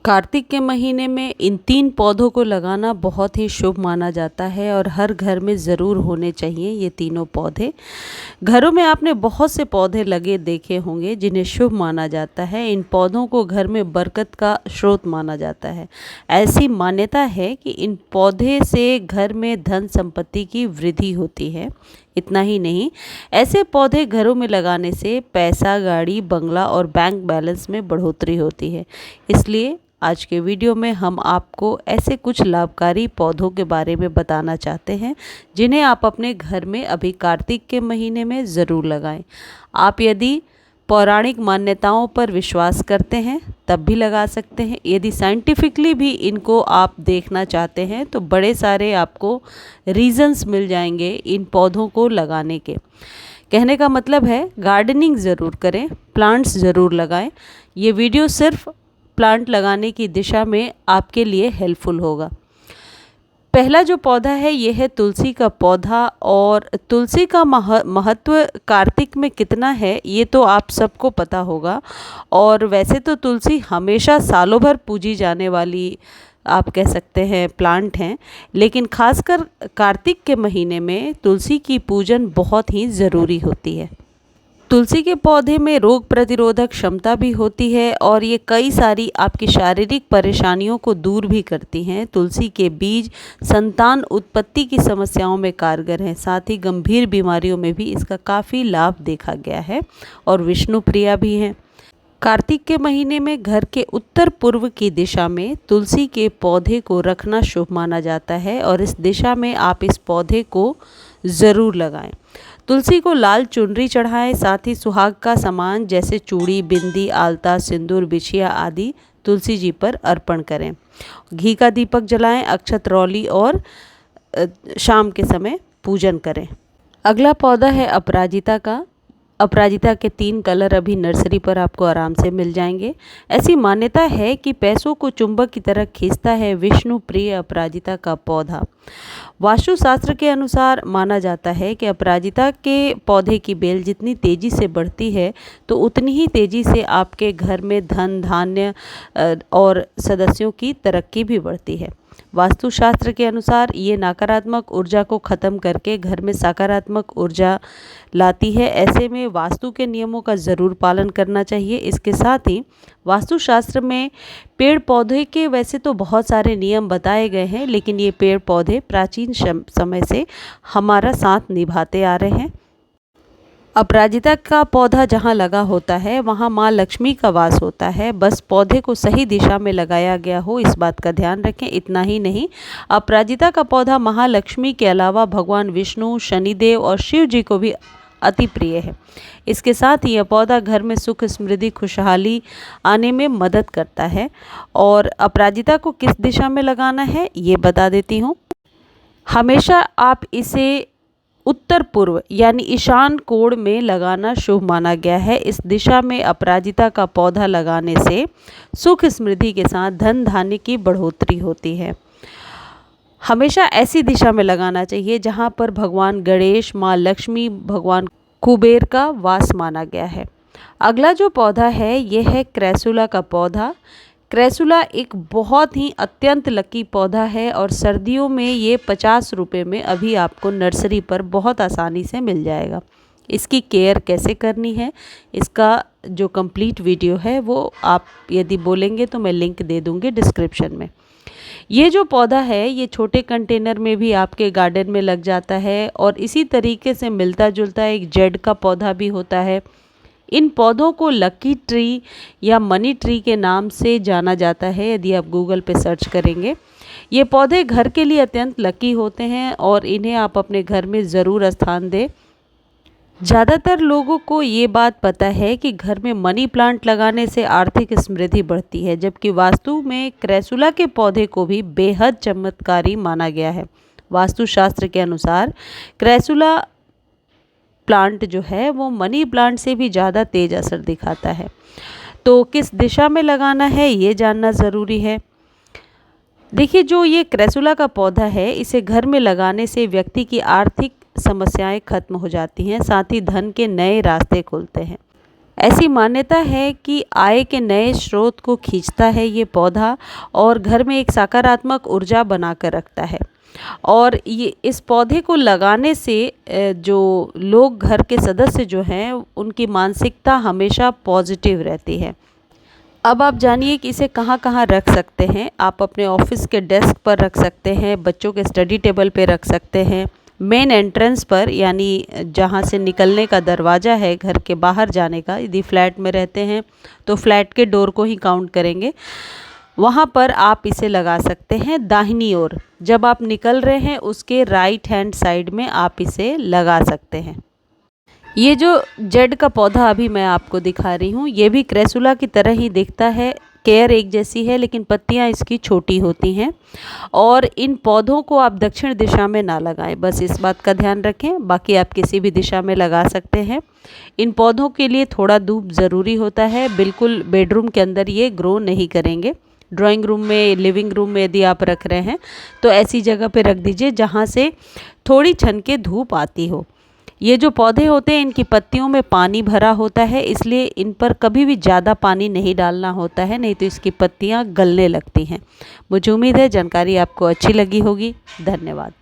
कार्तिक के महीने में इन 3 पौधों को लगाना बहुत ही शुभ माना जाता है और हर घर में ज़रूर होने चाहिए ये तीनों पौधे। घरों में आपने बहुत से पौधे लगे देखे होंगे जिन्हें शुभ माना जाता है। इन पौधों को घर में बरकत का स्रोत माना जाता है। ऐसी मान्यता है कि इन पौधे से घर में धन संपत्ति की वृद्धि होती है। इतना ही नहीं, ऐसे पौधे घरों में लगाने से पैसा, गाड़ी, बंगला और बैंक बैलेंस में बढ़ोतरी होती है। इसलिए आज के वीडियो में हम आपको ऐसे कुछ लाभकारी पौधों के बारे में बताना चाहते हैं जिन्हें आप अपने घर में अभी कार्तिक के महीने में ज़रूर लगाएं। आप यदि पौराणिक मान्यताओं पर विश्वास करते हैं तब भी लगा सकते हैं। यदि साइंटिफिकली भी इनको आप देखना चाहते हैं तो बड़े सारे आपको रीजंस मिल जाएंगे इन पौधों को लगाने के। कहने का मतलब है गार्डनिंग ज़रूर करें, प्लांट्स ज़रूर लगाएं। ये वीडियो सिर्फ प्लांट लगाने की दिशा में आपके लिए हेल्पफुल होगा। पहला जो पौधा है ये है तुलसी का पौधा। और तुलसी का महत्व कार्तिक में कितना है ये तो आप सबको पता होगा। और वैसे तो तुलसी हमेशा सालों भर पूजी जाने वाली आप कह सकते हैं प्लांट हैं, लेकिन खासकर कार्तिक के महीने में तुलसी की पूजन बहुत ही ज़रूरी होती है। तुलसी के पौधे में रोग प्रतिरोधक क्षमता भी होती है और ये कई सारी आपकी शारीरिक परेशानियों को दूर भी करती हैं। तुलसी के बीज संतान उत्पत्ति की समस्याओं में कारगर हैं, साथ ही गंभीर बीमारियों में भी इसका काफ़ी लाभ देखा गया है और विष्णु प्रिया भी हैं। कार्तिक के महीने में घर के उत्तर पूर्व की दिशा में तुलसी के पौधे को रखना शुभ माना जाता है और इस दिशा में आप इस पौधे को ज़रूर लगाएं। तुलसी को लाल चुनरी चढ़ाएं, साथ ही सुहाग का सामान जैसे चूड़ी, बिंदी, आलता, सिंदूर, बिछिया आदि तुलसी जी पर अर्पण करें। घी का दीपक जलाएं, अक्षत रौली और शाम के समय पूजन करें। अगला पौधा है अपराजिता का। अपराजिता के 3 कलर अभी नर्सरी पर आपको आराम से मिल जाएंगे। ऐसी मान्यता है कि पैसों को चुंबक की तरह खींचता है विष्णु प्रिय अपराजिता का पौधा। वास्तुशास्त्र के अनुसार माना जाता है कि अपराजिता के पौधे की बेल जितनी तेज़ी से बढ़ती है तो उतनी ही तेज़ी से आपके घर में धन, धान्य और सदस्यों की तरक्की भी बढ़ती है। वास्तुशास्त्र के अनुसार ये नकारात्मक ऊर्जा को ख़त्म करके घर में सकारात्मक ऊर्जा लाती है। ऐसे में वास्तु के नियमों का ज़रूर पालन करना चाहिए। इसके साथ ही वास्तुशास्त्र में पेड़ पौधे के वैसे तो बहुत सारे नियम बताए गए हैं, लेकिन ये पेड़ पौधे प्राचीन समय से हमारा साथ निभाते आ रहे हैं। अपराजिता का पौधा जहाँ लगा होता है वहाँ माँ लक्ष्मी का वास होता है। बस पौधे को सही दिशा में लगाया गया हो, इस बात का ध्यान रखें। इतना ही नहीं, अपराजिता का पौधा महालक्ष्मी के अलावा भगवान विष्णु, शनिदेव और शिव जी को भी अति प्रिय है। इसके साथ ही यह पौधा घर में सुख, समृद्धि, खुशहाली आने में मदद करता है। और अपराजिता को किस दिशा में लगाना है ये बता देती हूँ। हमेशा आप इसे उत्तर पूर्व यानी ईशान कोण में लगाना शुभ माना गया है। इस दिशा में अपराजिता का पौधा लगाने से सुख, समृद्धि के साथ धन धान्य की बढ़ोतरी होती है। हमेशा ऐसी दिशा में लगाना चाहिए जहां पर भगवान गणेश, माँ लक्ष्मी, भगवान कुबेर का वास माना गया है। अगला जो पौधा है यह है क्रेसुला का पौधा। क्रेसुला एक बहुत ही अत्यंत लकी पौधा है और सर्दियों में ये 50 रुपये में अभी आपको नर्सरी पर बहुत आसानी से मिल जाएगा। इसकी केयर कैसे करनी है इसका जो कंप्लीट वीडियो है वो आप यदि बोलेंगे तो मैं लिंक दे दूँगी डिस्क्रिप्शन में। ये जो पौधा है ये छोटे कंटेनर में भी आपके गार्डन में लग जाता है और इसी तरीके से मिलता जुलता एक जेड का पौधा भी होता है। इन पौधों को लकी ट्री या मनी ट्री के नाम से जाना जाता है यदि आप गूगल पे सर्च करेंगे। ये पौधे घर के लिए अत्यंत लकी होते हैं और इन्हें आप अपने घर में ज़रूर स्थान दें। ज़्यादातर लोगों को ये बात पता है कि घर में मनी प्लांट लगाने से आर्थिक समृद्धि बढ़ती है, जबकि वास्तु में क्रेसुला के पौधे को भी बेहद चमत्कारी माना गया है। वास्तुशास्त्र के अनुसार क्रेसुला प्लांट जो है वो मनी प्लांट से भी ज़्यादा तेज असर दिखाता है। तो किस दिशा में लगाना है ये जानना ज़रूरी है। देखिए, जो ये क्रेसुला का पौधा है इसे घर में लगाने से व्यक्ति की आर्थिक समस्याएं खत्म हो जाती हैं, साथ ही धन के नए रास्ते खुलते हैं। ऐसी मान्यता है कि आय के नए स्रोत को खींचता है ये पौधा और घर में एक सकारात्मक ऊर्जा बनाकर रखता है। और ये इस पौधे को लगाने से जो लोग घर के सदस्य जो हैं उनकी मानसिकता हमेशा पॉजिटिव रहती है। अब आप जानिए कि इसे कहाँ-कहाँ रख सकते हैं। आप अपने ऑफिस के डेस्क पर रख सकते हैं, बच्चों के स्टडी टेबल पे रख सकते हैं, मेन एंट्रेंस पर यानी जहाँ से निकलने का दरवाज़ा है घर के बाहर जाने का, यदि फ्लैट में रहते हैं तो फ्लैट के डोर को ही काउंट करेंगे, वहाँ पर आप इसे लगा सकते हैं दाहिनी ओर। जब आप निकल रहे हैं उसके राइट हैंड साइड में आप इसे लगा सकते हैं। ये जो जेड का पौधा अभी मैं आपको दिखा रही हूँ, ये भी क्रेसुला की तरह ही दिखता है, केयर एक जैसी है, लेकिन पत्तियाँ इसकी छोटी होती हैं। और इन पौधों को आप दक्षिण दिशा में ना लगाएं, बस इस बात का ध्यान रखें। बाकी आप किसी भी दिशा में लगा सकते हैं। इन पौधों के लिए थोड़ा धूप ज़रूरी होता है, बिल्कुल बेडरूम के अंदर ये ग्रो नहीं करेंगे। ड्राइंग रूम में, लिविंग रूम में यदि आप रख रहे हैं तो ऐसी जगह पे रख दीजिए जहाँ से थोड़ी छन के धूप आती हो। ये जो पौधे होते हैं इनकी पत्तियों में पानी भरा होता है, इसलिए इन पर कभी भी ज़्यादा पानी नहीं डालना होता है, नहीं तो इसकी पत्तियाँ गलने लगती हैं। मुझे उम्मीद है जानकारी आपको अच्छी लगी होगी। धन्यवाद।